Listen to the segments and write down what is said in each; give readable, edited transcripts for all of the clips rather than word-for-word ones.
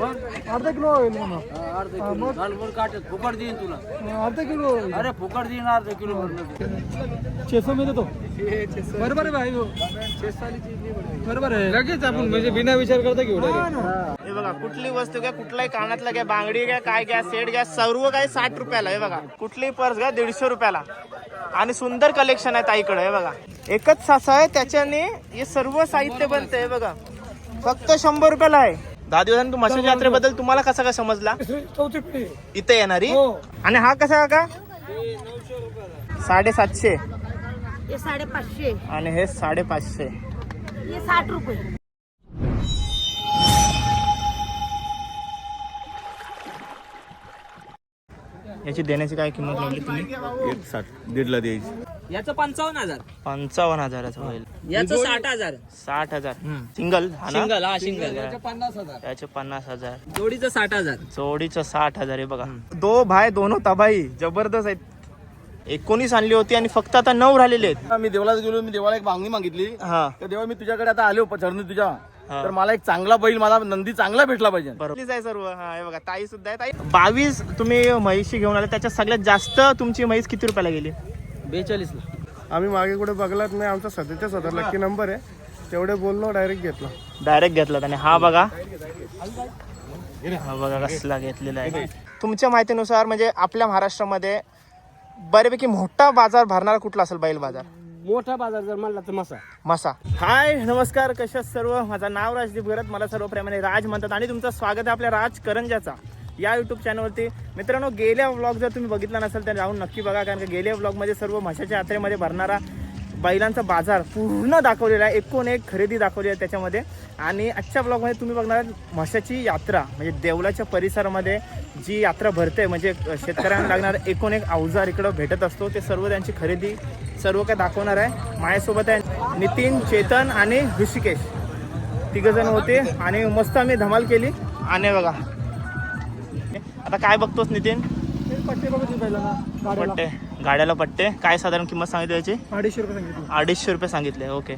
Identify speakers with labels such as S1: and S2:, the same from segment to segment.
S1: अर्धा किलो होईल म्हणा.
S2: अर्धा किलो घालवर काटत फुकट देईन तुला.
S1: अर्धा किलो.
S2: अरे फुकट देईन अर्धा किलो भरलं.
S1: 600 में देतो. बरोबर आहे भाई. बरोबर आहे. लगेच आपण म्हणजे बिना विचार करता घेऊ.
S3: हे बघा कुठली वस्तू घ्या, कुठलाही कानातला घ्या, बांगडी घ्या, काय घ्या, सेट घ्या, सर्व काही 60 रुपयाला. हे बघा कुठलीही पर्स घ्या 150 रुपयाला. आणि सुंदर कलेक्शन आहे ताईकडे. हे बघा एकच सासा आहे, त्याच्याने हे सर्व साहित्य बनतं. हे बघा फक्त 100 रुपयाला आहे. 10 दिवसांनी तू मशाच्या यात्रेबद्दल तुम्हाला कसा काय समजला? इथे येणारी. आणि हा कसा का? 750.
S4: ये 550.
S3: आणि हे 550.
S4: ये 60 रुपये.
S3: याची देण्याची काय किंमत लावली तुम्ही?
S5: 1.60 द्यायची.
S2: याचं 55,000.
S3: 55,000 होईल.
S2: याचं 60,000.
S3: 60,000 सिंगल.
S2: सिंगल. हा सिंगल.
S3: त्याचे 50,000.
S2: जोडीचं 60,000.
S3: जोडीचं 60,000. हे बघा दो भाई दोनो तबाई जबरदस्त आहेत. 19 आणली होती आणि फक्त आता 9 राहिलेले आहेत.
S5: मी देवाला गेलो, मी देवाला एक बांगणी मागितली.
S3: हा
S5: तर देवा मी तुझ्याकडे आता आलो चरणी तुझ्या. तर मला एक चांगला बैल, मला नंदी चांगला भेटला पाहिजे.
S3: बरोबर आहे सर्व. हा हे बघा ताई सुद्धा आहे. ताई 22 तुम्ही म्हैशी घेऊन आले, त्याच्यात सगळ्यात जास्त तुमची म्हैस किती रुपयाला गेली?
S2: 42 ला.
S1: आम्ही मागे कुठे बघलाच नाही. आमचा 37 लक्की नंबर आहे. तेवढे बोललो डायरेक्ट घेतला.
S3: डायरेक्ट घेतला. आणि हा बघा, हा बघा कसला घेतलेला आहे. तुमच्या माहितीनुसार म्हणजे आपल्या महाराष्ट्रामध्ये बऱ्यापैकी मोठा बाजार भरणारा कुठला असेल बैल बाजार?
S2: मोठा बाजार जर म्हणला तर
S3: मसा. हाय नमस्कार, कशा सर्व. माझं नाव राजदीप गरत, मला सर्व प्रेमाने राज म्हणतात. आणि तुमचं स्वागत आहे आपल्या राज करंजाचा या यूट्यूब चॅनलवरती. मित्रांनो गेल्या व्लॉग जर तुम्ही बघितला नसेल तर जाऊन नक्की बघा, कारण की गेल्या व्लॉगमध्ये सर्व म्हशाच्या यात्रेमध्ये भरणारा बैलांचा बाजार पूर्ण दाखवलेला आहे. एकूण एक खरेदी दाखवली आहे त्याच्यामध्ये. आणि आजच्या ब्लॉगमध्ये तुम्ही बघणार म्हशाची यात्रा म्हणजे देवलाच्या परिसरामध्ये जी यात्रा भरते, म्हणजे शेतकऱ्यांना लागणार एकूण एक अवजार इकडं भेटत असतो. ते सर्व त्यांची खरेदी सर्व काय दाखवणार आहे. माझ्यासोबत आहे नितीन, चेतन आणि ऋषिकेश. तिघजण होते आणि मस्त आम्ही धमाल केली. आणि बघा आता काय बघतोस नितीन?
S1: पट्टे बघत पहिला
S3: पट्टे, गाड्याला पट्टे. काय साधारण किंमत सांगितली याची?
S1: 250 रुपये सांगितलं.
S3: 250 रुपये सांगितले. ओके.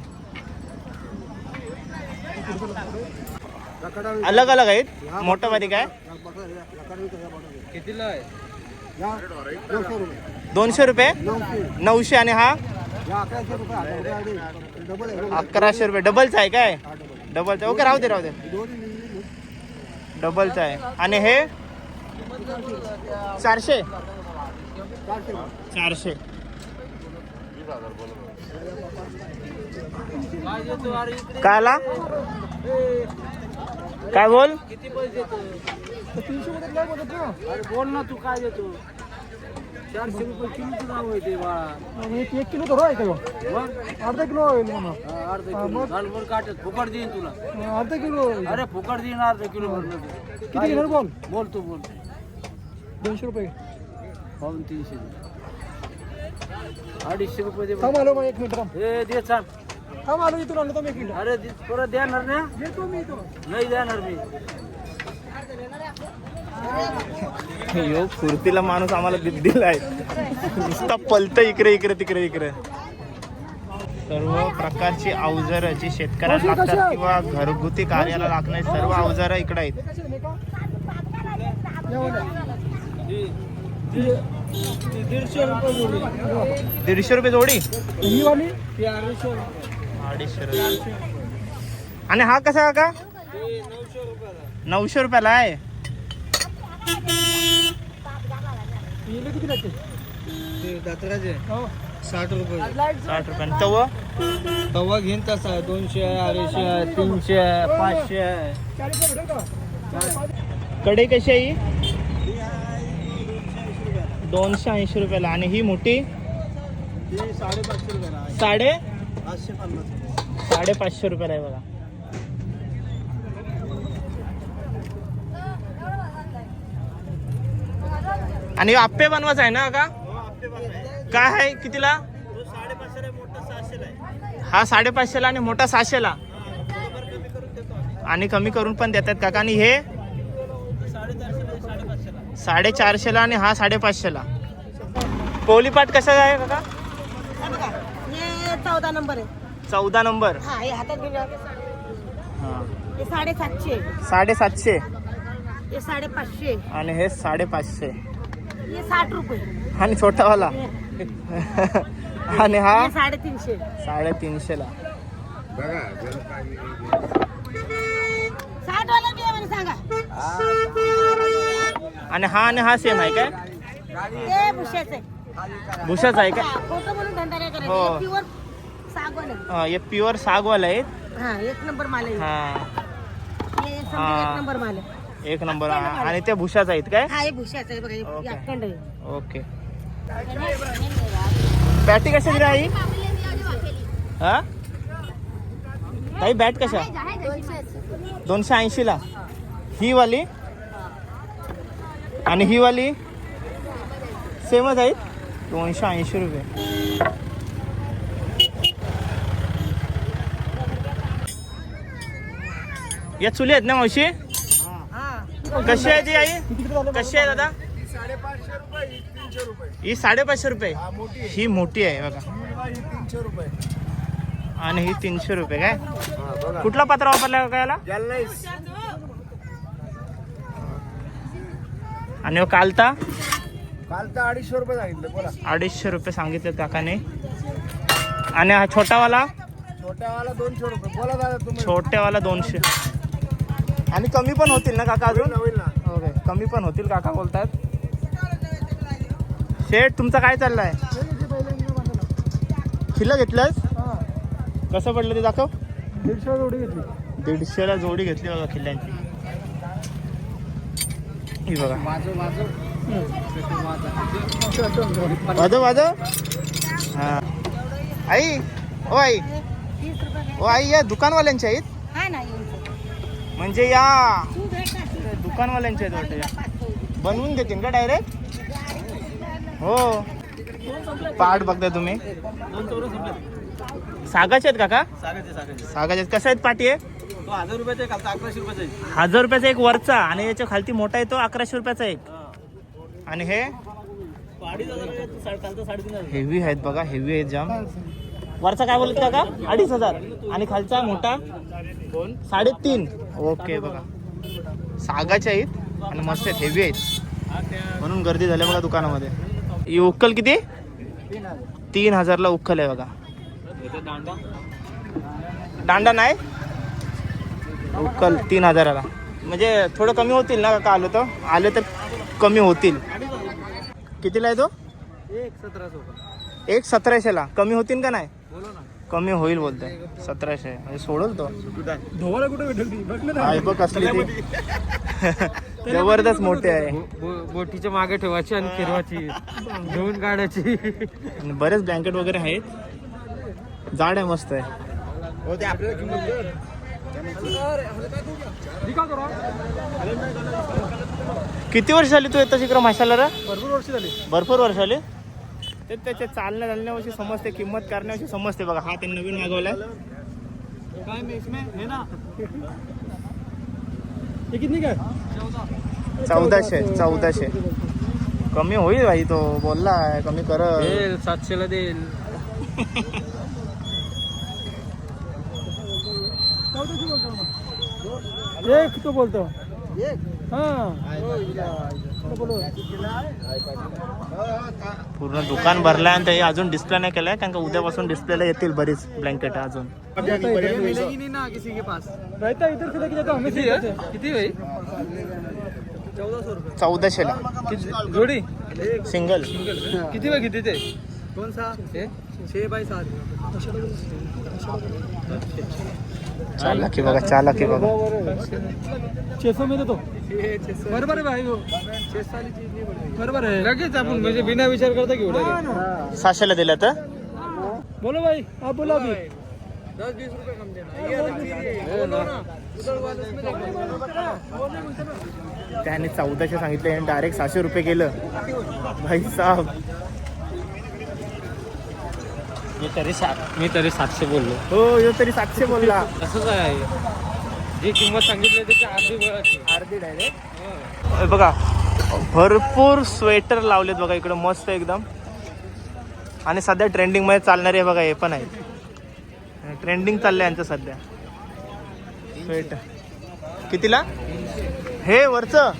S3: अलग अलग आहेत. मोठं मध्ये काय
S2: कितीला आहे?
S3: 200 रुपये 900. आणि हा 1100 रुपये. डबलचा आहे काय? डबलचा. ओके राहू दे राहू दे. डबलचा आहे. आणि हे 400. काय आला? काय बोल?
S2: किती पैसे देतो?
S1: 300 मध्ये काय बोलत ना?
S2: अरे बोल ना, तू काय देतो? 400 रुपये किलोचं नाव आहे ते बाळा.
S1: 1 किलो तर आहे का? अर्धा किलो होईल म्हणा.
S2: अर्धा किलो घालवर काटत फुकट देईन तुला.
S1: अर्धा किलो.
S2: अरे फुकट देईन अर्धा किलो भरलं.
S1: किती घेणार बोल?
S2: बोल तू बोल.
S1: 200 रुपये.
S2: 300. 250 रुपये दे.
S1: थांब आलो मग 1 मिनिट.
S2: हे दे चाल.
S1: थांब आलो इथून आलो तर 1 मिनिट.
S2: अरे परत देणार ना?
S1: येतो मी इथं.
S2: नाही देणार मी.
S3: यो फुर्तीला माणूस आम्हाला दिला आहे. नुसता पलत इकडे इकडे तिकडे इकडे. सर्व प्रकारची अवजारं जी शेतकऱ्याला लागतात किंवा घरगुती कार्याला लागणारी सर्व अवजारं इकडे आहेत.
S2: 150 रुपये जोडी.
S3: 150 रुपये जोडी.
S1: ही वाली
S3: 250 रुपये. आणि हा कसा का? 900 रुपयाला आहे.
S1: हिला किती लागते?
S2: ते दातराचे
S1: हो
S2: 60 रुपये.
S3: 60 रुपये. तव
S2: तवा घेईन तसा 200, 250, 300, 500.
S1: 40 रुपये भेटेल का?
S3: कढई कशी आहे ही? 280 रुपयाला. आणि ही मोठी
S2: 550 रुपये.
S3: 550 रुपयाला आहे बघा. आणि आप्पे बनवायचं आहे ना का? काय आहे कितीला? हा 550ला आणि मोठा 600ला. आणि कमी करून पण देतात काका. आणि हे 450ला आणि हा 550ला. पोलीपाट कसा आहे काका?
S4: ये 14 नंबर आहे.
S3: 14 नंबर.
S4: हा हे हातात घेऊन
S3: हा
S4: हे 750.
S3: 750.
S4: ये 550.
S3: आणि हे 550.
S4: ये 60 रुपये.
S3: आणि छोटावाला आणि हा
S4: ये 350.
S3: 350 ला.
S4: 60 वाला बी आहे म्हणे सांगा.
S3: आणि हा सेम आहे काय?
S4: ते भुशाचं आहे.
S3: भुशाचा आहे काय?
S4: फोटो म्हणून धंदा नाही
S3: हो.
S4: करायचा. प्युअर सागवान आहे.
S3: हे प्युअर सागवाला आहेत.
S4: हा, एक नंबर माल आहे.
S3: हा
S4: हे समजा एक नंबर माल आहे.
S3: एक नंबर. आणि ते भुशाचा आहेत काय?
S4: हा, हे भुशाचं आहे बघा. हे
S3: ओके.
S4: अखंड आहे.
S3: ओके. बॅटी कशा दिल्या आई? हा काही बॅट कशा? 280 ला. ही वाली आणि ही वाली सेमच आहेत. 280 रुपये. या चुली आहेत ना मावशी? कशी आहे ती आई? कशी आहे दादा?
S1: 550 रुपये, 300 रुपये.
S3: ही 550 रुपये.
S1: मोठी आहे.
S3: ही मोठी आहे बघा.
S1: 300 रुपये.
S3: आणि ही 300 रुपये काय? कुठला पत्रा वापरला काय याला?
S1: गॅलनाईस.
S3: आणि हो कालता
S1: काल तर 250 रुपये सांगितलं. बोला.
S3: 250 रुपये सांगितले काकाने. आणि हा छोटावाला?
S1: छोट्यावाला 200 रुपये. बोला दादा तुम्ही.
S3: छोट्यावाला 200. आणि कमी पण होतील ना काका अजून?
S1: होईल ना.
S3: ओके, कमी पण होतील काका बोलतात. शेठ तुमचं काय चाललंय? खिल्ला घेतलंस? कसं पडलं ते दाखव.
S1: 150 जोडी घेतली.
S3: 150 ला जोडी घेतली बघा खिल्ल्यांची. ही बघा. वाजव. हा आई. ओ आई.
S4: 30 रुपये.
S3: ओ आई, या दुकानवाल्यांच्या आहेत?
S4: हा ना,
S3: म्हणजे या
S4: तू भेट ना.
S3: दुकानवाल्यांच्या आहेत वाटतं. बनवून देतील का डायरेक्ट? हो. पार्ट बघताय तुम्ही. सागाचे आहेत काका? सागाचे आहेत. कसं आहेत पाटी आहे?
S2: 1000 रुपयाचा खालचा 1100 रुपयाचा आहे.
S3: 1000 रुपयाचा एक वरचा आणि याच्या खालती मोठा आहे तो 1100 रुपयाचा एक. आणि हे
S2: 2500 खालचा 3500.
S3: हेवी आहेत बघा. हेवी आहेत जाम. वरचा काय बोलत काका? 2500. आणि खालचा मोठा 3.5. ओके बघा. सागाचे आहेत आणि मस्त आहेत. हेवी आहेत म्हणून गर्दी झाली बघा दुकानामध्ये. ही उक्कल किती? 3000 ला उक्कल आहे बघा. दांडा नाही. उक्कल 3000 ला. म्हणजे थोडं कमी होतील ना काका? आलं तर कमी होतील. कितीला आहे तो? 1700 ला. कमी होतील का नाही? कमी होईल बोलतोय. 1700 म्हणजे सोडल तो.
S1: धोवाला कुठे भेटेल? बघ ना.
S3: आहे बघ कसली ती. जबरदस्त मोठे आहे.
S2: बोटीच्या मागे ठेवायची आणि फिरवायची, घेऊन काढायची.
S3: आणि बरेच ब्लँकेट वगैरे आहेत. जाड आहे, मस्त आहे. किती वर्ष झाली तू येतं इकडं माशाला?
S1: भरपूर वर्ष झाली.
S3: भरपूर वर्ष झाली. ते त्याच्या चालण्या चालण्याविषयी समजते, किंमत करण्याविषयी समजते बघा. हा त्यांनी नवीन मागवलाय.
S2: काय मी इसमें है ना?
S1: हे किती काय?
S3: 1400. कमी होईल भाई. तो बोलला कमी कर.
S2: देईल 700 ला देईल.
S1: एक तो बोलतो.
S3: पूर्ण दुकान भरलंय आणि ते अजून डिस्प्ले नाही केलाय, कारण का उद्यापासून डिस्प्लेला येतील बरीच ब्लँकेट अजून.
S2: मिलेगी नहीं ना किसी के पास.
S1: रहता इधर से लेके जाता हमें.
S2: किती भाई?
S3: 1400 ला
S2: जोडी
S3: सिंगल.
S2: किती बाय किती ते? कोण सा? 6 बाय 7.
S3: 4 लाख बघा. 4 लाख बघा.
S1: 600 में देतो.
S2: बरोबर आहे भाई. 6 साली चीज नाही बरोबर. बरोबर आहे. लगेच आपण म्हणजे बिना विचार करता घेऊ लागेल.
S3: 600 ला दिला तर.
S1: बोलो भाई, आप बोलो अभी.
S2: 10-20 रुपये कम देना. ये ना.
S3: त्याने 1400 सांगितले आणि डायरेक्ट 600 रुपये केलं भाई साहब.
S2: मी तरी 700 बोललो.
S3: हो, यो तरी 700 बोलला.
S2: असंच आहे. जी किंमत सांगितली त्याची
S3: अर्धी डायरेक्ट. बघा भरपूर स्वेटर लावलेत बघा इकडं, मस्त एकदम. आणि सध्या ट्रेंडिंग मध्ये चालणारे बघा हे पण आहे. ट्रेंडिंग चाललंय यांचं सध्या स्वेटर. कितीला हे वरचं?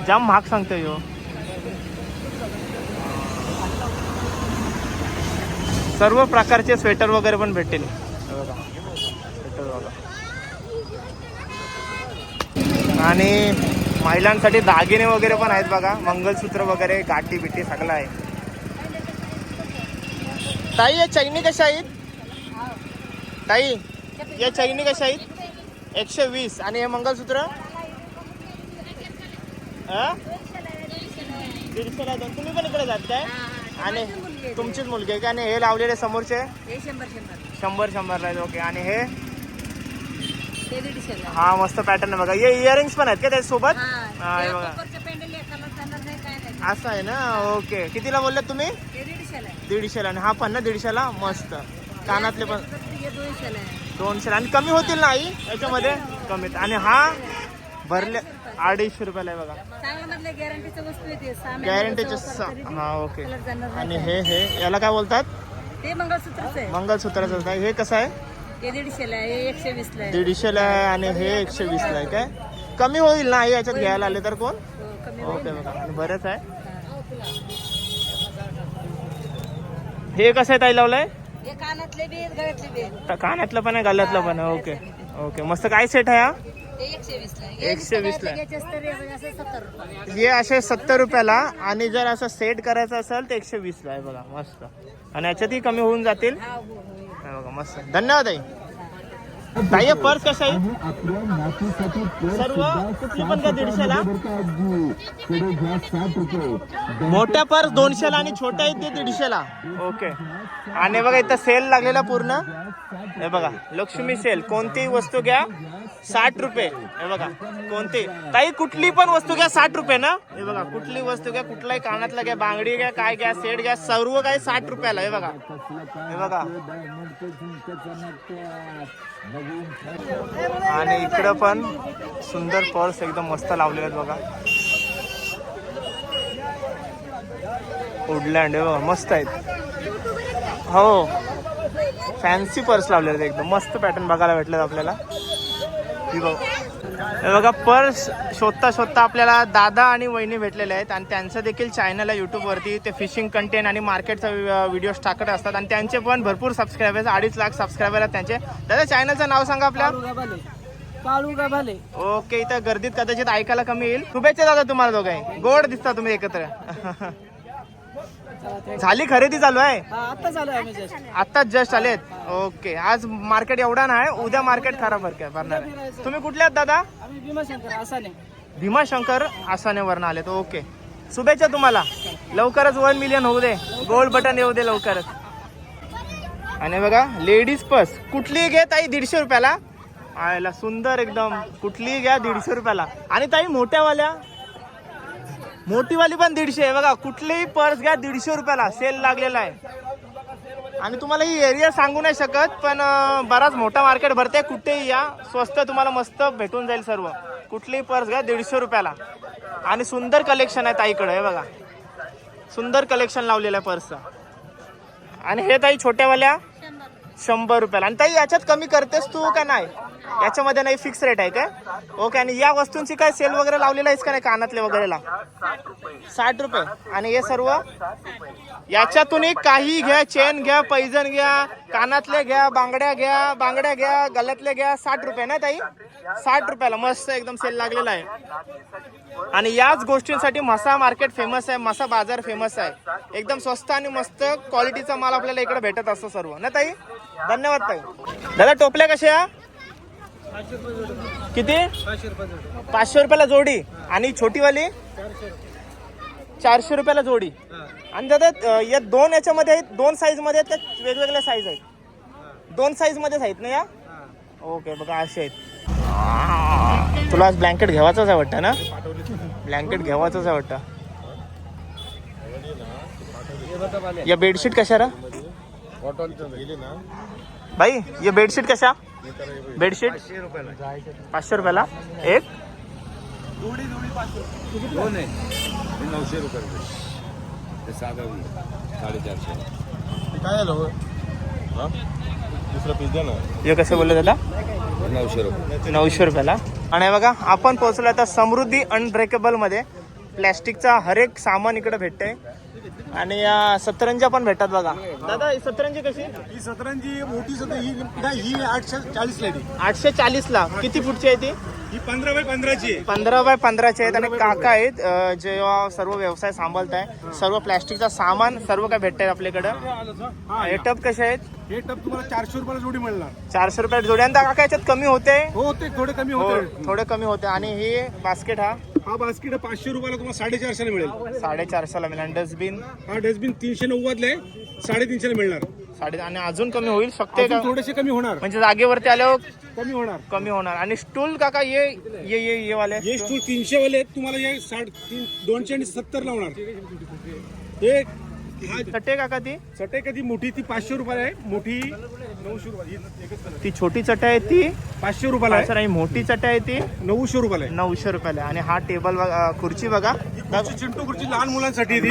S3: जाम महाग सांगतोय ह्यो. सर्व प्रकारचे स्वेटर वगैरे पण भेटतील. हे बघा, स्वेटर बघा. आणि महिलांसाठी दागिने वगैरे पण आहेत बघा, मंगलसूत्र वगैरे, गाठी बिटी सगळं आहे. ताई या चैनी कशा आहेत? ताई या चैनी कशा आहेत? 120. आणि हे मंगलसूत्र 150ला दोन. तुम्ही पण इकडे जात काय? आणि तुमचीच मुलगी आहे का? आणि हे लावलेले समोरचे 100-100 आहेत. ओके. आणि हे हा मस्त पॅटर्न आहे बघा. हे इयरिंग्स पण आहेत का त्याच्यासोबत? हा हे बघा असं आहे ना. ओके. कितीला बोललात तुम्ही? 150ला. आणि हा पण ना 150ला. मस्त. कानातले पण 200. आणि कमी होतील ना आई याच्यामध्ये? कमीत. आणि हा भरले 250 रुपयाला आहे बघा. गॅरंटीचे. हा ओके. आणि हे याला काय बोलतात?
S4: ते
S3: मंगलसूत्राचं. हे कसं आहे?
S4: 150ला आहे, 120ला आहे.
S3: 150ला आहे. आणि हे 120ला आहे. काय कमी होईल ना आई याच्यात घ्यायला आले तर कोण? ओके बघा. आणि बरंच आहे. हे कसं आहे ताई लावलंय?
S4: हे कानातले बी आहेत, गळ्यातले बी आहेत.
S3: कानातलं पण आहे, गल्ल्यातलं पण आहे. Okay okay. मस्त. काय सेट आहे हा?
S4: ते 120ला आहे.
S3: 120ला.
S4: घ्यायचे असते रे, म्हणजे असं 70 रुपये.
S3: हे असे 70 रुपयाला. आणि जर असं सेट करायचं असेल तर 120ला आहे बघा. मस्त. आणि याच्यातही कमी होऊन जातील.
S4: हा, हो.
S3: हे बघा मस्त. धन्यवाद ताई. ताई पर्स कशा आहे? सर्व कुठली पण का 150ला? मोठ्या पर्स 200ला आणि छोट्या आहेत ते 150ला. ओके. आणि बघा इथं सेल लागलेला पूर्ण. हे बघा लक्ष्मी सेल. कोणतीही वस्तू घ्या 60 रुपये. हे बघा कोणती ताई कुठली पण वस्तू घ्या 60 रुपये ना. हे बघा कुठली वस्तू घ्या, कुठलाही कानातला घ्या, बांगडी घ्या, काय घ्या, सेट घ्या, सर्व काही 60 रुपयाला. हे बघा. हे बघा. आणि इकडं पण सुंदर पर्स एकदम मस्त लावलेले आहेत बघा. वुडलँड. हे बघा मस्त आहेत. हो फॅन्सी पर्स लावलेले आहेत एकदम मस्त. पॅटर्न बघायला भेटलेत आपल्याला. हे बघा पर्स शोधता शोधता आपल्याला दादा आणि वहिनी भेटलेले आहेत. आणि त्यांचं देखील चॅनल आहे यूट्यूबवरती. ते फिशिंग कंटेंट आणि मार्केटचा व्हिडिओज टाकत असतात. आणि त्यांचे पण भरपूर सबस्क्रायबर्स, 2.5 लाख सबस्क्रायबर आहेत त्यांचे. दादा चॅनलचं नाव सांगा आपल्या.
S2: काळू गाभाले.
S3: ओके. इथं गर्दीत कदाचित ऐकायला कमी येईल. शुभेच्छा दादा तुम्हाला दोघे. गोड दिसता तुम्ही एकत्र. झाली खरेदी चालू आहे?
S2: आता चालू आहे.
S3: आत्ताच जस्ट आलेत. ओके. आज मार्केट एवढा नाही, उद्या मार्केट खराब भरणार आहे. तुम्ही कुठले आहात दादा?
S2: आम्ही भीमाशंकर आसाने.
S3: भीमाशंकर आसानेवरनं आलेत. ओके. शुभेच्छा तुम्हाला. लवकरच 1 मिलियन होऊ दे. गोल्ड बटन येऊ दे लवकरच. आणि बघा लेडीज पर्स कुठलीही घे ताई 150 रुपयाला. आयला सुंदर एकदम. कुठलीही घ्या 150 रुपयाला. आणि ताई मोठ्यावाल्या, मोठीवाली पण 150 आहे बघा. कुठलीही पर्स घ्या 150 रुपयाला. सेल लागलेला आहे. आणि तुम्हाला ही एरिया सांगू नाही शकत, पण बराच मोठा मार्केट भरते. कुठेही या, स्वस्त तुम्हाला मस्त भेटून जाईल सर्व. कुठलीही पर्स घ्या 150 रुपयाला. आणि सुंदर कलेक्शन आहे ताईकडे. हे बघा सुंदर कलेक्शन लावलेलं आहे पर्सचं. आणि हे ताई छोट्यावाल्या 100 रुपयाला. आणि ताई याच्यात कमी करतेस तू का नाही? याच्यामध्ये नाही, फिक्स रेट आहे काय? ओके. आणि या वस्तूंची काय सेल वगैरे लावलेला आहेस का नाही? कानातले वगैरेला 60 रुपये. आणि हे सर्व याच्यातून काही घ्या, चेन घ्या, पैजण घ्या, कानातले घ्या, बांगड्या घ्या, गळ्यातले घ्या, 60 रुपये ना ताई? 60 रुपयाला मस्त एकदम सेल लागलेला आहे. आणि याच गोष्टींसाठी म्हसा मार्केट फेमस आहे, म्हसा बाजार फेमस आहे. एकदम स्वस्त आणि मस्त क्वालिटीचा माल आपल्याला इकडे भेटत असतो सर्व ना ताई. धन्यवाद ताई. दादा टोपल्या कशा? किती? 500 रुपयाला जोडी. आणि छोटीवाली 400 रुपयाला जोडी. आणि दादा या दोन याच्यामध्ये आहेत, 2 साईज मध्ये आहेत का वेगवेगळ्या साईज आहेत? 2 साईज मध्येच आहेत ना या? ओके. बघा असे आहेत. तुला आज ब्लँकेट घ्यावाचाच आहे वाटतं ना? ब्लँकेट घ्यावाचाच आहे वाटतं. या बेडशीट कशा रा भाई? ये बेडशीट कशा? बेडशीट 500 रुपयाला एक.
S6: 900 रुपये. ते साधा 450. काय झालं? दुसरा पीस द्या ना.
S3: हे कसे बोलले दादा?
S6: 900 रुपये.
S3: 900 रुपयाला. आणि बघा आपण पोहोचलो आता समृद्धी अनब्रेकेबल मध्ये. प्लॅस्टिकचा हर एक सामान इकडे भेटतंय. आणि सतरंजा पण भेटतात बघा. दादा ही सतरंजी कशी?
S1: ही सतरंजी मोठी ही 840 ला
S3: 840 ला. किती फूटची आहे ती?
S1: ही 15 बाय 15ची
S3: 15 बाय 15चे आहेत. आणि काका आहेत जेव्हा सर्व व्यवसाय सांभाळताय. सर्व प्लॅस्टिकचा सामान सर्व काय भेटतंय आपल्याकडं. हे टप कसे आहेत?
S1: हे टप तुम्हाला 400 रुपयाला जोडी मिळणार.
S3: 400 रुपये जोड्यांदा काका याच्यात कमी होते?
S1: हो ते थोडे कमी होते.
S3: थोडे कमी होते. आणि हे बास्केट
S1: हा बास्केट 500 रुपयाला तुम्हाला 450 ला मिळेल.
S3: 450 ला मिळेल. डस्टबिन
S1: हा डस्टबिन 390 ला 350 ला मिळणार.
S3: आणि अजून कमी होईल शकते का?
S1: थोडेसे कमी होणार,
S3: म्हणजे जागेवरती आल्यावर
S1: कमी होणार.
S3: आणि स्टूल काका ये वाले
S1: हे स्टूल 300 वाले आहेत. तुम्हाला हे 270 ला होणार. हे
S3: चटे काका ती
S1: चटई कधी मोठी ती 500 रुपयाला आहे. मोठी 900 रुपये.
S3: ती छोटी चटा आहे ती
S1: 500 रुपयाला आहे.
S3: आणि मोठी चटा आहे ती
S1: 900 रुपयाला आहे.
S3: 900 रुपयाला. आणि हा टेबल खुर्ची बघा.
S1: चिंटू खुर्ची लहान मुलांसाठी आहे ती.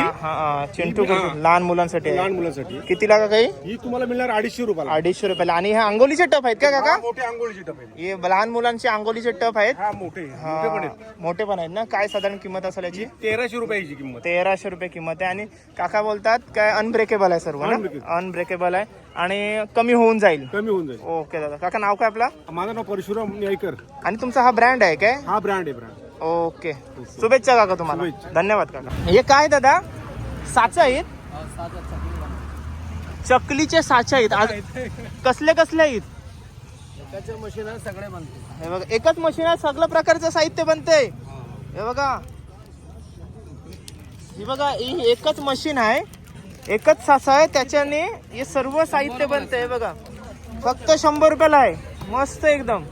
S3: चिंटू खुर्ची लहान मुलांसाठी आहे.
S1: लहान मुलांसाठी
S3: किती लागा काही?
S1: ही तुम्हाला मिळणार 250 रुपयाला.
S3: 250 रुपयाला. आणि हे अंघोलीचे टप आहेत का काका?
S1: मोठे आंघोळीचे टप आहे.
S3: हे लहान मुलांचे अंघोलीचे टप आहेत.
S1: हा मोठे पण आहेत.
S3: मोठे पण आहेत ना. काय साधारण किंमत असेल याची?
S1: 1300 रुपयाची किंमत.
S3: 1300 रुपये किंमत आहे. आणि काका बोलतात काय अनब्रेकेबल आहे सर्व ना. अनब्रेकेबल आहे आणि कमी होऊन जाईल. ओके दादा. काका नाव काय आपला?
S1: माझं नाव परशुराम न्यायकर.
S3: आणि तुमचा हा ब्रँड आहे काय?
S1: हा ब्रँड आहे.
S3: ओके. शुभेच्छा काका तुम्हाला. धन्यवाद काका. हे काय दादा? साचा आहेत? चकलीचे साचे आहेत. कसले कसले आहेत?
S2: मशीन सगळे बनते.
S3: हे बघा एकच मशीन आहे. सगळं प्रकारचं साहित्य बनते. हे बघा ही बघा ही एकच मशीन आहे. एकच साचा आहे. त्याच्याने हे सर्व साहित्य बनते. हे बघा फक्त 100 रुपयाला आहे. मस्त एकदम.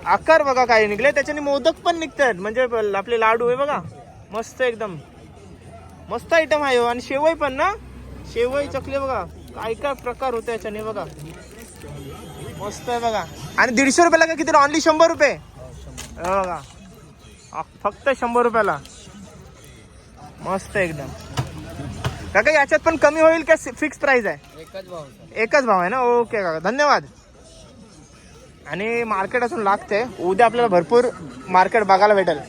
S3: आकार बघा काय निघले. त्याच्याने मोदक पण निघतात. म्हणजे आपले लाडू आहे बघा. मस्त एकदम मस्त आयटम आहे. आणि शेवई पण ना. शेवई चकली बघा काय काय प्रकार होते याच्याने बघा. मस्त आहे बघा. आणि 150 रुपयाला का किती? ऑनली 100 रुपये बघा. फक्त 100 रुपयाला. मस्त एकदम. काका याच्यात पण कमी होईल का? फिक्स प्राइस आहे? एकच भाव आहे ना. ओके काका धन्यवाद. आणि मार्केट अजून लागते. उद्या आपल्याला भरपूर मार्केट बघायला भेटेल.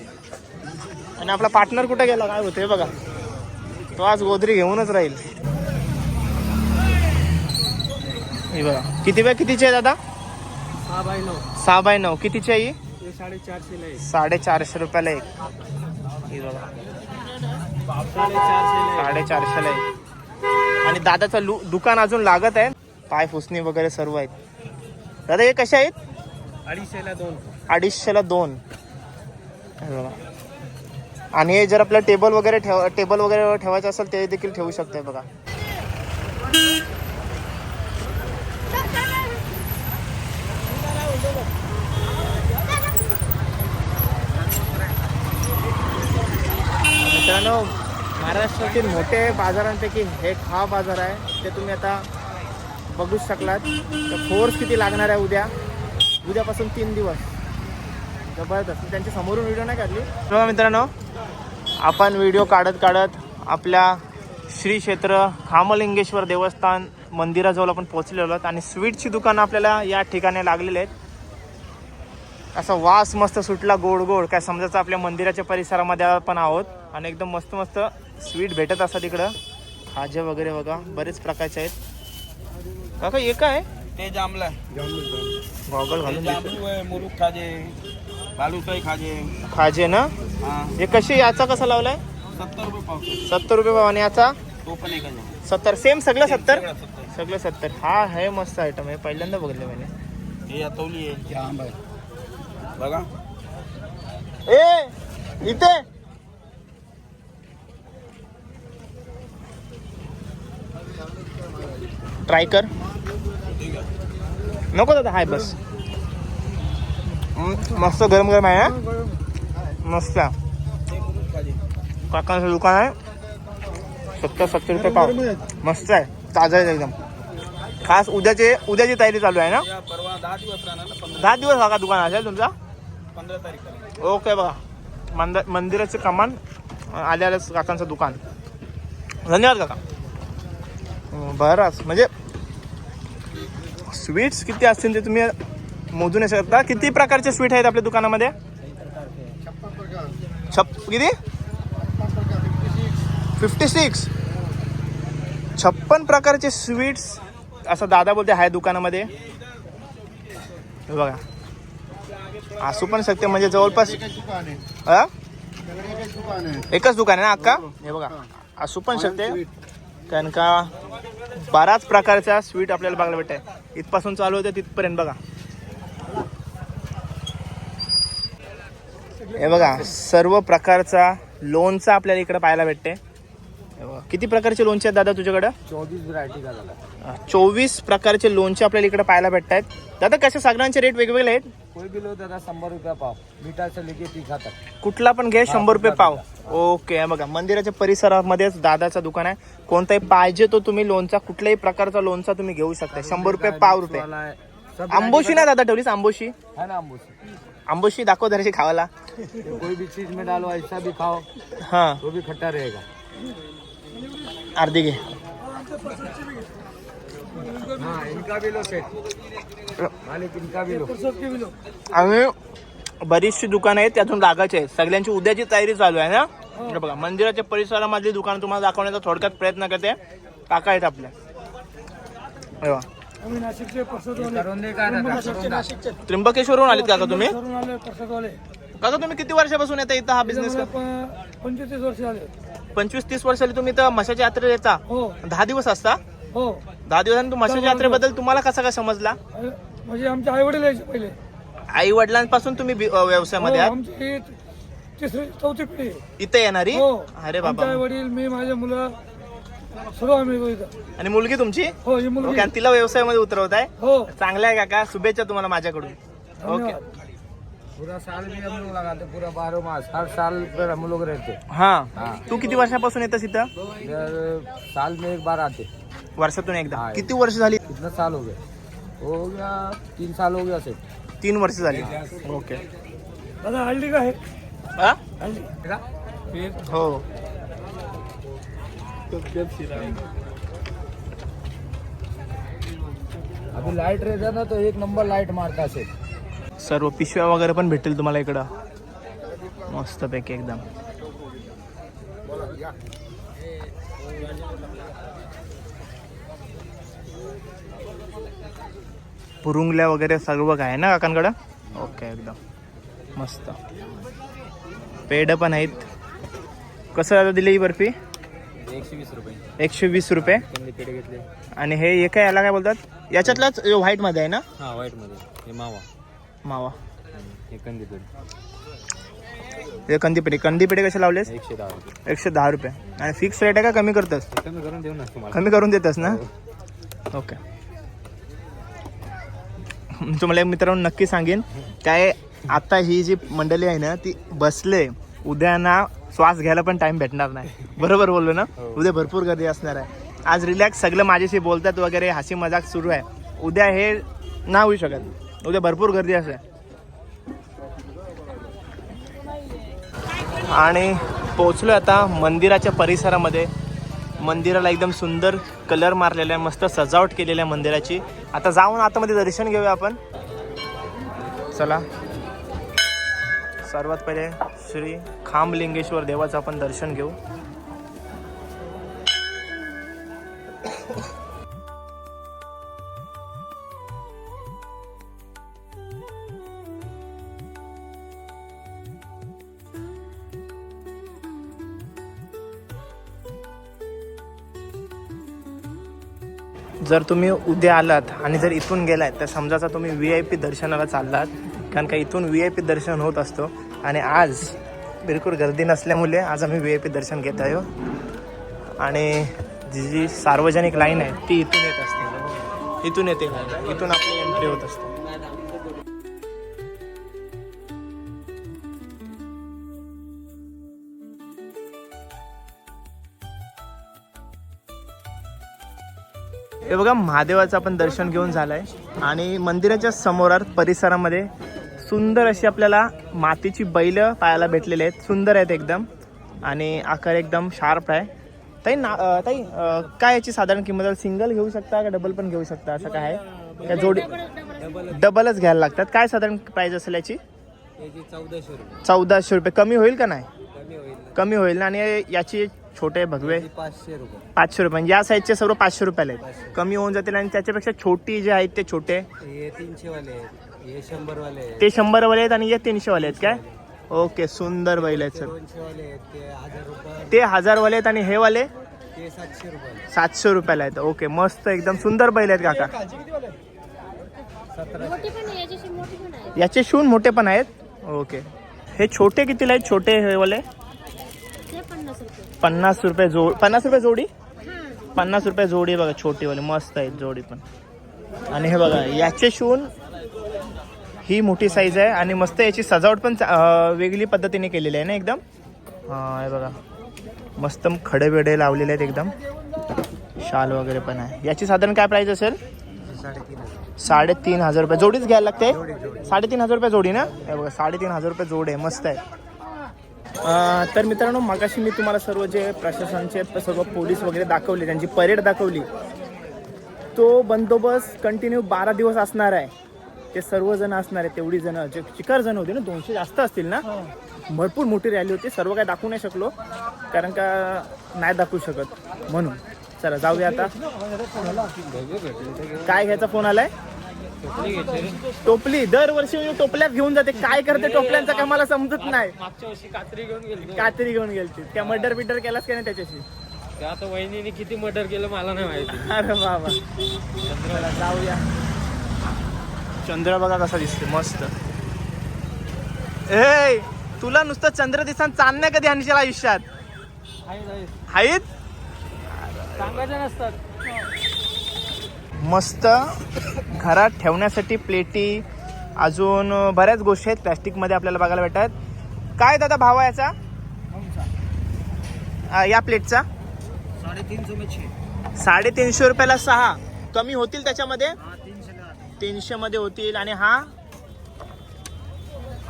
S3: आणि आपला पार्टनर कुठे गेला काय होते बघा. तो आज गोदरी घेऊनच राहील. हे बघा किती बाय कितीची आहे दादा? 6 बाय 9. कितीची आहे ही? 450 रुपयाला एक. हे बघा 450 ला एक. आणि दादाचं दुकान अजून लागत आहे. पाय पुसणी वगैरे सर्व आहेत. दादा हे कसे आहेत? 250 ला 2. आणि हे जर आपल्याला टेबल वगैरे ठेवायचं असेल ते देखील ठेवू शकते बघा. मित्रांनो महाराष्ट्रातील मोठे बाजारांपैकी एक हा बाजार आहे. ते तुम्ही आता बघूच शकलात. तर फोर्स किती लागणार आहे उद्यापासून 3 दिवस. जबरदस्त. त्यांच्या समोरून व्हिडिओ नाही काढली बघा मित्रांनो. आपण व्हिडिओ काढत आपल्या श्री क्षेत्र खामलिंगेश्वर देवस्थान मंदिराजवळ आपण पोहोचलेलो आहोत. आणि स्वीटची दुकानं आपल्याला या ठिकाणी लागलेले आहेत. असा वास मस्त सुटला गोड काय समजायचं आपल्या मंदिराच्या परिसरामध्ये आपण आहोत. आणि एकदम मस्त स्वीट भेटत असतात इकडं. खाजे वगैरे बघा बरेच प्रकारचे आहेत. काका हे काय?
S5: ते जांभला
S3: गॉगल घालून
S5: मुरुक खाजे बालुशाही
S3: खाजे ना. हे कशी याचा कसा लावलाय?
S5: 70 रुपये पाव.
S3: 70 रुपये पाव. आणि याचा
S5: तो पण एक
S3: 70. सेम सगळं 70. सगळं 70. हा आहे मस्त आयटम आहे. पहिल्यांदा बघितलं मैंने.
S5: हे अतवली आहे आंबा आहे बघा.
S3: इथे ट्राय कर. नको दादा हाय बस. मस्त गरम आहे. मस्त काकांचं दुकान आहे. 70 रुपये पाव. मस्त आहे. ताजा आहे एकदम. खास उद्याची तयारी चालू आहे ना. 10 दिवस काका दुकान असेल तुमचा?
S5: 15 तारीख.
S3: ओके बघा मंदिराचे कमान आल्याच काकांचं दुकान. धन्यवाद काका. बरंच म्हणजे स्वीट्स किती असतील ते तुम्ही मोजू नाही शकता. किती प्रकारचे स्वीट आहेत आपल्या दुकानामध्ये? किती 56 56 प्रकारचे स्वीट्स असं दादा बोलते आहे दुकानामध्ये. हे बघा असू पण शकते म्हणजे जवळपास एकच दुकान आहे ना अक्का. हे बघा असू पण शकते कारण का बराच प्रकारचा स्वीट आपल्याला बघायला भेटत. इथपासून चालू होते तिथपर्यंत बघा. हे बघा सर्व प्रकारचा लोणचा आपल्याला इकडे पाहायला भेटते. किती प्रकारचे लोणचे आहेत दादा तुझ्याकडे?
S2: 24 व्हरायटी का दादा.
S3: 24 प्रकारचे लोणचे आपल्याला इकडे पाहायला भेटत आहेत. दादा कसे सगळ्यांचे रेट वेगवेगळे आहेत?
S2: कोई भी लो दादा 100 रुपया पाव, मीठा से लेके तीखा तक.
S3: कुठला पण घे 100 रुपये पाव. ओके. हे बघा मंदिराच्या परिसरामध्येच दादाचं दुकान आहे. कोणताही पाहिजे तो तुम्ही लोणचा कुठल्याही प्रकारचा लोणचा तुम्ही घेऊ शकता. 100 रुपये पाव रुपये. आंबोशी ना दादा ठेवलीस? आंबोशी
S2: है ना आंबोशी.
S3: आंबोशी दाखव जराशी खावाला.
S2: कोई भी चीज में डालो ऐसा भी खाओ
S3: हाँ
S2: वो भी खट्टा रहेगा.
S3: अर्धी घे.
S2: हाँ इनका भी लो सेट मालिक, इनका भी लो.
S3: आणि बरीचशी दुकानं आहेत त्यातून लागायचे आहेत. सगळ्यांची उद्याची तयारी चालू आहे ना. हे बघा मंदिराच्या परिसरामधली दुकान तुम्हाला दाखवण्याचा थोडक्यात प्रयत्न करते. काका आहेत आपल्या. हे बघा
S2: करोंदे का दादा.
S3: त्र्यंबकेश्वरहून आलेत काका तुम्ही? काका तुम्ही किती वर्षापासून येता इथं हा बिझनेस?
S1: 25-30 वर्ष झाले.
S3: 25-30 वर्ष झाली तुम्ही तर म्हशाच्या यात्रेला येता. 10 दिवस असता.
S1: हो
S3: 10 दिवसांनी म्हशाच्या यात्रेबद्दल तुम्हाला कसा काय समजला?
S1: म्हणजे आमचे आई वडील यायचे पहिले.
S3: आई वडिलांपासून तुम्ही व्यवसायामध्ये आहात?
S1: आमची 3री-4थी पिढी
S3: इथे येणारी.
S1: हो.
S3: अरे बाबा.
S1: आई वडील मी माझ्या मुलं सर्व आम्ही इथं.
S3: आणि मुलगी तुमची?
S1: हो ही मुलगी.
S3: ओके. आणि तिला व्यवसायामध्ये उतरवताय?
S1: हो
S3: चांगलं आहे काका. शुभेच्छा तुम्हाला माझ्याकडून. ओके.
S2: पूरा साल भी हम लोग लगाते, पूरा 12 मास हर साल पर हम लोग रहते.
S3: हा तू किती वर्षापासून येतस इथं?
S2: इधर साल में एक बार आते.
S3: वर्षातून एकदा.
S2: हा.
S3: किती वर्ष झाली?
S2: कितना साल हो गए? हो गया 3 साल हो गया से.
S3: 3 वर्ष झाली. ओके.
S1: दादा हल्दी का आहे?
S3: हा?
S1: हल्दी
S3: हो.
S2: अभी लाइट रहता ना तो एक नंबर लाइट मारता से.
S3: सर्व पिशव्या वगैरे पण भेटेल तुम्हाला इकडं मस्तपैकी एकदम. पुरुंगल्या वगैरे सर्व काय आहे ना काकांकडं? ओके एकदम मस्त. पेढ पण आहेत. कसं आता दिली ही बर्फी?
S2: 120 रुपये.
S3: 120 रुपये.
S2: पेढे घेतले.
S3: आणि हे काय याला काय बोलतात? याच्यातलाच व्हाईट मध्ये आहे ना?
S2: हा व्हाईट मध्ये. हे मावा.
S3: मावा.
S2: हे कंदी पेढे.
S3: हे कंदीपेढे. कंदीपेढे कसे लावलेस?
S2: 110 रुपये.
S3: 110 रुपये. आणि फिक्स रेट आहे का कमी करतस?
S2: कमी करून देऊ ना तुम्हाला.
S3: कमी करून देतस ना? ओके. तुम्हाला मित्रांनो नक्की सांगेन काय आता ही जी मंडळी आहे ना ती बसले. उद्या ना श्वास घ्यायला पण टाइम भेटणार नाही. बरोबर बोललो ना? उद्या भरपूर गर्दी असणार आहे. आज रिलॅक्स सगळं माझ्याशी बोलतात वगैरे हसी मजाक सुरू आहे. उद्या हे नाही होऊ शकत. उद्या भरपूर गर्दी असेल. आणि पोचलो आता मंदिराच्या परिसरामध्ये. मंदिराला एकदम सुंदर कलर मारलेला आहे. मस्त सजावट केलेली आहे मंदिराची. आता जाऊन आतमध्ये दर्शन घेऊया आपण. चला. सर्वात पहिले श्री खांबलिंगेश्वर देवाचं आपण दर्शन घेऊ. जर तुम्ही उद्या आलात आणि जर इथून गेलात तर समजाचा तुम्ही VIP दर्शनाला चाललात. कारण का इथून VIP दर्शन होत असतो. आणि आज बिलकुल गर्दी नसल्यामुळे आज आम्ही VIP दर्शन घेत आहे. आणि जी सार्वजनिक लाईन आहे ती इथून येत असते. इथून येते. इथून आपली एंट्री होत असते. हे बघा महादेवाचं आपण दर्शन घेऊन झालंय. आणि मंदिराच्या समोरात परिसरामध्ये सुंदर अशी आपल्याला मातीची बैल पाहायला भेटलेले आहेत. सुंदर आहेत एकदम. आणि आकार एकदम शार्प आहे. ताई काय याची साधारण किंमत? सिंगल घेऊ शकता का डबल पण घेऊ शकता असं काय आहे? त्या जोडी डबलच घ्यायला लागतात. काय साधारण प्राइस असेल याची?
S2: 1400 रुपये.
S3: 1400 रुपये. कमी होईल का नाही? कमी होईल ना. आणि याची छोटे भगवे
S2: 500 रुपये.
S3: 500 रुपये. या साईजचे सर्व 500 रुपयाला आहेत. कमी होऊन जातील. आणि त्याच्यापेक्षा छोटी जे आहेत ते छोटे
S2: हे 300 वाले आहेत, हे 100 वाले आहेत,
S3: ते 100 वाले आहेत आणि हे 300 वाले आहेत काय. ओके, सुंदर बैल आहेत सर.
S2: 200 वाले आहेत, ते 1000 रुपये,
S3: ते 1000 वाले आहेत आणि हे वाले
S2: ते 700 रुपये.
S3: 700 रुपयाला आहेत. ओके, मस्त एकदम सुंदर बैल आहेत काका. याचे शून मोठे पण आहेत. ओके, हे छोटे कितीला आहेत? छोटे हे वाले 50 रुपये जोड. 50 रुपये जोडी. 50 रुपये जोडी बघा, छोटी वाले मस्त आहेत जोडी पण. आणि हे बघा याचे शून, ही मोठी साईज आहे आणि मस्त याची सजावट पण वेगळी पद्धतीने केलेली आहे ना एकदम. हा, हे बघा मस्त खडे बेडे लावलेले आहेत एकदम. शाल वगैरे पण आहे. याची साधारण काय प्राइस असेल? 3,500 रुपये. जोडीच घ्यायला लागते. 3,500 रुपये जोडी ना. हे बघा 3,500 रुपये जोड आहे. मस्त आहे. तर मित्रांनो, मगाशी मी तुम्हाला सर्व जे प्रशासनाचे सर्व पोलीस वगैरे दाखवले, त्यांची परेड दाखवली. तो बंदोबस्त कंटिन्यू 12 दिवस असणार आहे. ते सर्वजण असणार आहे. तेवढी जण जे चिकार जण होते ना, 200 जास्त असतील ना. भरपूर मोठी रॅली होती. सर्व काय दाखवू नाही शकलो कारण का नाही दाखवू शकत म्हणून. चला जाऊया आता. काय घ्यायचा फोन आलाय? टोपली. दरवर्षी मी टोपल्या घेऊन जाते. काय करते टोपल्यांचं काय मला समजत नाही.
S2: मागच्या वर्षी
S3: कात्री घेऊन गेलती. त्या मर्डर बिडर केलास का नाही त्याच्याशी?
S2: आता वहिनीने किती मर्डर केलं मला नाही माहिती.
S3: अरे बाबा, चला जाऊया. चंद्र बघा कसा दिसते मस्त. ए, तुला नुसतं चंद्र दिसताना चांदण्या कधी आणशील आयुष्यात? आहेत
S2: सांगायचं नसतात.
S3: मस्त घरात ठेवण्यासाठी प्लेटी, अजून बऱ्याच गोष्टी आहेत प्लॅस्टिकमध्ये आपल्याला बघायला भेटतात. काय दादा भाव आहे याचा? या प्लेटचा 350 रुपयाला 6. कमी होतील त्याच्यामध्ये? 300 मध्ये होतील. आणि हा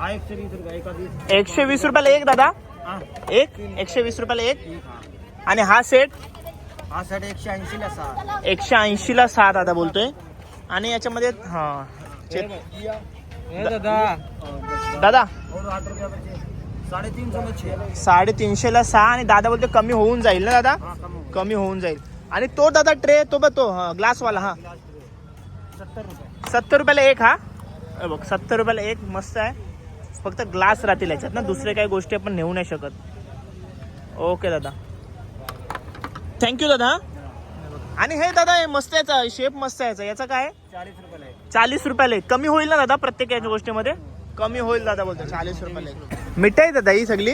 S3: 120 रुपयाला एक दादा. एक 120 रुपयाला एक. आणि हा सेट?
S2: हा साडे 180 ला 6.
S3: 180 ला 6 दादा बोलतोय. आणि याच्यामध्ये हा दादा 350 ला 6. आणि दादा बोलतोय कमी होऊन जाईल ना दादा? कमी होऊन जाईल. आणि तो दादा ट्रे तो बघ, तो ग्लासवाला हा 70 रुपयाला एक. हा बघ 70 रुपयाला एक. मस्त आहे. फक्त ग्लास राहतील याच्यात ना, दुसरे काही गोष्टी आपण नेऊ नाही शकत. ओके दादा, थँक्यू दादा. आणि हे दादा हे मस्त याचा शेप मस्त याचा. याचा काय? 40 रुपयाला एक. कमी होईल ना दादा? प्रत्येक याच्या गोष्टीमध्ये कमी होईल दादा बोलतो. 40 रुपयाला एक. मिठाई दादा ही सगळी?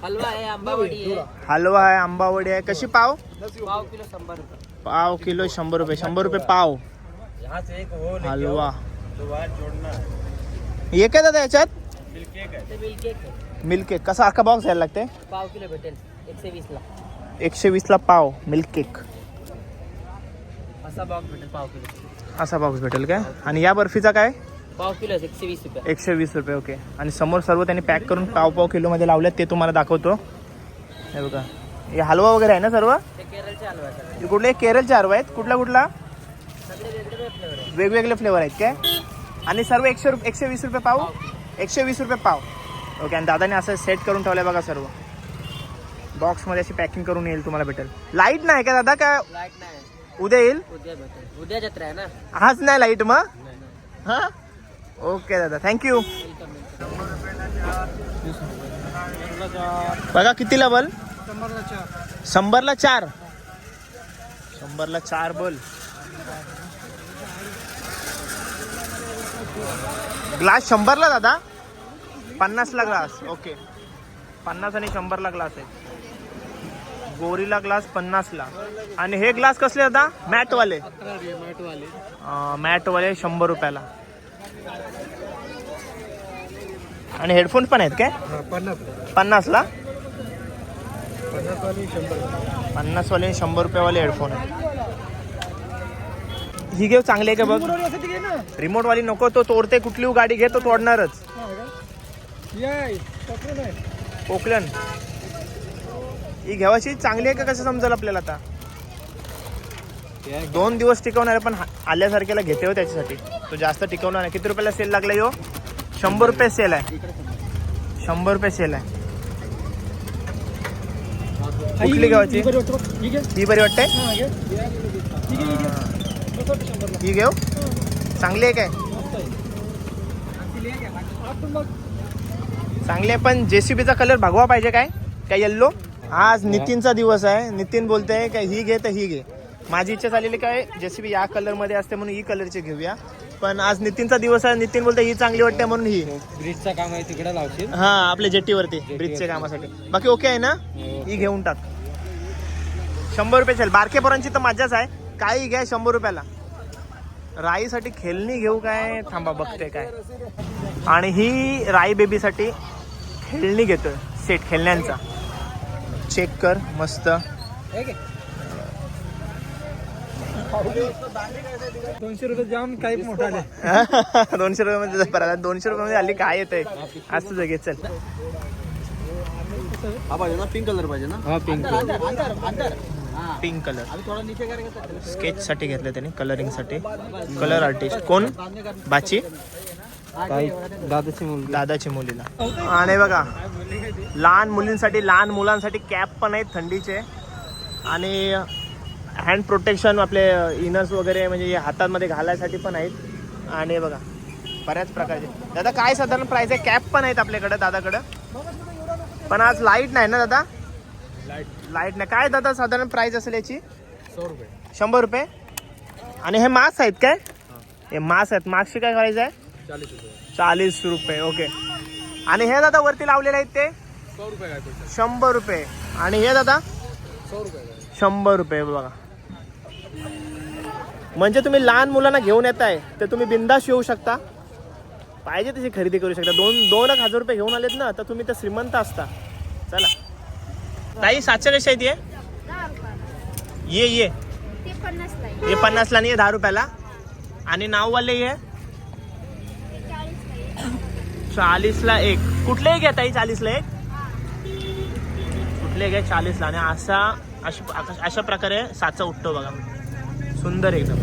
S2: हलवा आहे, आंबावडी आहे.
S3: हलवा आहे, आंबावडी आहे. कशी पाव?
S2: पाव किलो 100 रुपये.
S3: पाव किलो 100 रुपये. 100 रुपये पाव. हलवा. हे काय दादा याच्यात? Milk cake. कसा अख्खा बॉक्स घ्यायला लागते?
S2: पाव किलो भेटेल 120 ला.
S3: 120 ला पाव मिल्क केक.
S2: असा बॉक्स भेटेल पाव किलो.
S3: असा बॉक्स भेटेल काय? आणि या बर्फीचा काय?
S2: पाव किलो 120 रुपये.
S3: 120 रुपये. ओके. आणि समोर सर्व त्यांनी पॅक करून पाव किलो मध्ये लावलेत, ते तुम्हाला दाखवतो. हे बघा, हे हलवा वगैरे आहे ना सर्व?
S2: ते केरळचे हलवा आहे.
S3: हे कुठले? केरळचे हलवा आहेत. कुठला?
S2: सगळे वेगवेगळे फ्लेवर आहे.
S3: वेगवेगळे फ्लेवर आहेत काय? आणि सर्व 120 रुपये पाव. 120 रुपये पाव. ओके. आणि दादाने असं सेट करून ठेवलंय बघा सर्व. बॉक्समध्ये अशी पॅकिंग करून येईल, तुम्हाला भेटेल. लाईट नाही का दादा? काय
S2: लाईट नाही.
S3: उद्या येईल?
S2: उद्या भेटेल. उद्या जत्रा आहे ना.
S3: आज नाही लाईट मग? हा, ओके दादा, थँक्यू. बघा कितीला बल? 100ला 4. 100ला 4 बल. ग्लास 100ला दादा? 50ला ग्लास. ओके. 50 आणि 100ला ग्लास आहे. गोरीला ग्लास 50ला. आणि हे ग्लास कसले दादा? मॅटवाले. मॅटवाले 100 रुपयाला. आणि हेडफोन पण आहेत काय? 50ला? 50 वाले 100 रुपयावाले हेडफोन आहेत. ही घेऊ चांगली आहे का बघ? रिमोट वाली नको, तो तोडते. कुठली गाडी घे, तो तोडणारच. पोकलन ही घ्यावाची चांगली आहे का कसं समजेल आपल्याला? आता 2 दिवस टिकवणार, पण आल्यासारख्याला घेते हो त्याच्यासाठी. तो जास्त टिकवणार नाही. किती रुपयाला सेल लागला यो? 100 रुपये सेल आहे. 100 रुपये सेल आहे. कुठली गावाची ही बरी वाटते ही घेऊ चांगली आहे काय चांगली आहे पण JCBचा कलर भगवा पाहिजे काय काय येल्लो आज नितीनचा दिवस आहे नितीन बोलतोय काय ही घे तर ही घे माझी इच्छा झालेली काय JCB या कलर मध्ये असते म्हणून ही कलरची घेऊया पण आज नितीनचा दिवस आहे नितीन बोलतोय ही चांगली वाटते म्हणून ही
S2: ब्रिजचं काम आहे तिकडे लावशील
S3: हा आपल्या जेट्टीवरती ब्रिजच्या कामासाठी बाकी ओके आहे ना ही घेऊन टाक 100 रुपये चल बारके पोरांची तर मजाच आहे काही घ्या 100 रुपयाला राईसाठी खेळणी घेऊ काय थांबा बघते काय आणि ही राई बेबीसाठी खेळणी घेतोय सेट खेळण्यांचा चेक कर मस्त
S2: 200 रुपये जाम काही मोठा आले
S3: 200 रुपये मध्ये 200 रुपये मध्ये आली काय येतंय असं जगे चल
S5: हा पाहिजे ना पिंक कलर पाहिजे ना
S2: हा पिंक
S3: पिंक कलर स्केच साठी घेतलं त्याने कलरिंग साठी कलर आर्टिस्ट कोण बाची
S2: दादाची मुलगी
S3: दादाची मुलीला आणि बघा लहान मुलींसाठी लहान मुलांसाठी कॅप पण आहेत थंडीचे आणि हँड प्रोटेक्शन आपले इनर्स वगैरे म्हणजे हातामध्ये घालायसाठी पण आहेत आणि बघा बऱ्याच प्रकारचे दादा काय साधारण प्राइस आहे कॅप पण आहेत आपल्याकडे दादाकडं पण आज लाईट नाही ना दादा लाईट नाही काय दादा साधारण प्राइस असेल याची 100 रुपये आणि हे मास्क आहेत काय हे मास्क आहेत मास्कची काय प्राइस आहे 40 रुपये ओके आणि हे दादा वरती लावलेले आहेत ते 100 रुपये आणि हे दादा 100 रुपये बघा म्हणजे तुम्ही लहान मुलांना घेऊन येताय तर तुम्ही बिंदास येऊ शकता पाहिजे तशी खरेदी करू शकता 2,000 रुपये घेऊन आलेत ना तर तुम्ही तर श्रीमंत असता चला ताई 700 कशी आहे ती ये 50 ला नाही 10 रुपयाला आणि नाववाले ये 40 ला एक कुठलेही घ्या ताई 40 ला एक कुठले घ्या 40 ला आणि अशा प्रकारे साचा उठतो बघा सुंदर एकदम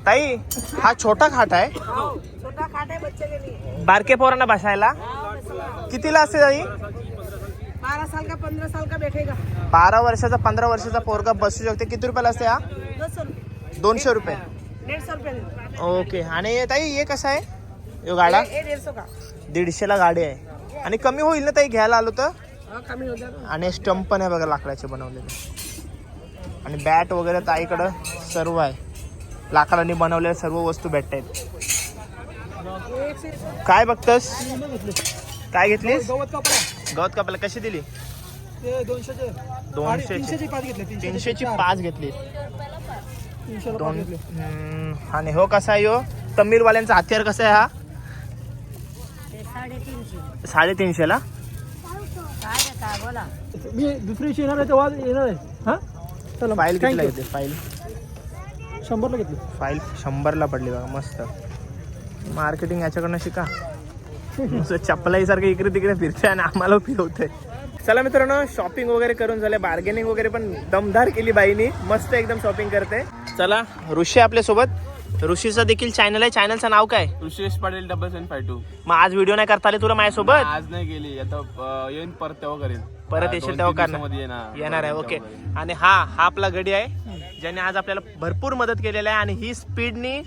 S3: ताई हा छोटा खाट आहे
S4: छोटा खाट है बच्चे के लिए
S3: बारके पोरांना बसायला कितीला असते ताई
S4: 12 साल का 15 साल का बैठेगा
S3: 12 वर्षाचा 15 वर्षाचा पोरगा बसू शकते किती रुपयाला असते हा 200 रुपये
S4: 150 रुपये
S3: ओके आणि ताई हे कसं आहे यो गाडा
S4: 150 का
S3: 150 ला गाडी आहे आणि कमी होईल ना ताई घ्यायला आलो तर
S4: कमी हो जाएगा
S3: आणि स्टंप पण आहे बघा लाकडाचे बनवलेले आणि बॅट वगैरे ताईकडं सर्व आहे लाकडाने बनवलेल्या सर्व वस्तू भेटत आहेत काय बघतस काय घेतलीस गवत कापायला कशी दिली 200 ची 5 घेतली आणि हो कसा आहे हो तमिळवाल्यांचा हत्यार कसा आहे हा 350 ला
S4: बोला
S2: मी दुसरी येणार आहे तेव्हा येणार आहे हा चला
S3: फाईल कितीला घेतली फाईल
S2: 100 ला घेतली
S3: फाईल 100 ला पडली बघा मस्त मार्केटिंग याच्याकडनं शिका चपलाई सारखं इकडे तिकडे फिरते आणि आम्हाला फिरवते चला मित्रांनो शॉपिंग वगैरे करून झाले बार्गेनिंग वगैरे पण दमदार केली बाईनी मस्त एकदम शॉपिंग करते चला ऋषी आपल्या सोबत ऋषीचं देखील चॅनल आहे चॅनलचं नाव काय
S5: ऋषेश पाटील 752
S3: मग आज व्हिडिओ नाही करता आले तुला माझ्यासोबत
S5: आज नाही गेली आता येईन परत तेव्हा करेन
S3: परत येशील तेव्हा करणार येणार आहे ओके आणि हा आपला गडी आहे ज्याने आज आपल्याला भरपूर मदत केलेली आहे आणि ही स्पीडनी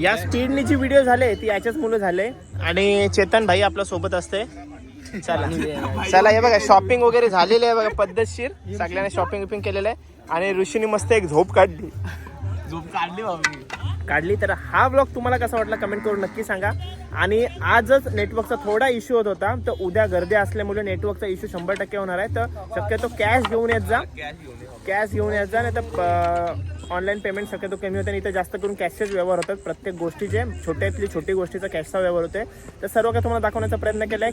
S3: या स्पीडनी जी व्हिडिओ झाले ती याच्याच मुलं झाले आणि चेतन भाई आपल्या सोबत असते चला हे बघा शॉपिंग वगैरे झालेली आहे बघा पद्धतशीर सगळ्यांनी शॉपिंग विपिंग केलेलं आहे आणि ऋषीने मस्त एक झोप काढली काढली तर हा ब्लॉग तुम्हाला कसा वाटला कमेंट करून नक्की सांगा आणि आजच नेटवर्कचा थोडा इश्यू होत होता तर उद्या गर्दी असल्यामुळे नेटवर्कचा इश्यू 100% होणार आहे तर शक्यतो कॅश घेऊन येत जा नाही तर ऑनलाईन पेमेंट शक्यतो कमी होते आणि इथं जास्त करून कॅशचेच व्यवहार होतात प्रत्येक गोष्टीचे छोट्यातली छोटी गोष्टीचा कॅशचा व्यवहार होते तर सर्व काही तुम्हाला दाखवण्याचा प्रयत्न केलाय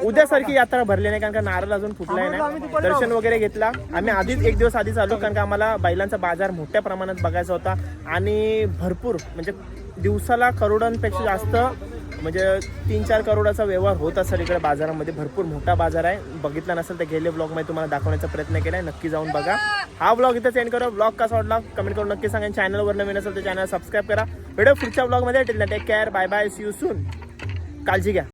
S3: उद्यासारखी यात्रा भरली नाही कारण का नारळ अजून फुटलाय नाही दर्शन वगैरे घेतला आम्ही आधीच एक दिवस आधीच आलो कारण का आम्हाला बैलांचा बाजार मोठ्या प्रमाणात बघायचा होता आणि भरपूर म्हणजे दिवसाला करोडांपेक्षा जास्त म्हणजे 3-4 करोडाचा व्यवहार होत असेल इकडे बाजारामध्ये भरपूर मोठा बाजार आहे बघितला नसेल तर गेले ब्लॉगमध्ये तुम्हाला दाखवण्याचा प्रयत्न केलाय नक्की जाऊन बघा हा ब्लॉग इथं सेंड करा ब्लॉग कसा वाटला कमेंट करून नक्की सांगा चॅनलवर नवीन असेल तर चॅनल सबस्क्राईब करा व्हिडिओ पुढच्या ब्लॉगमध्ये take care bye bye see you soon काळजी घ्या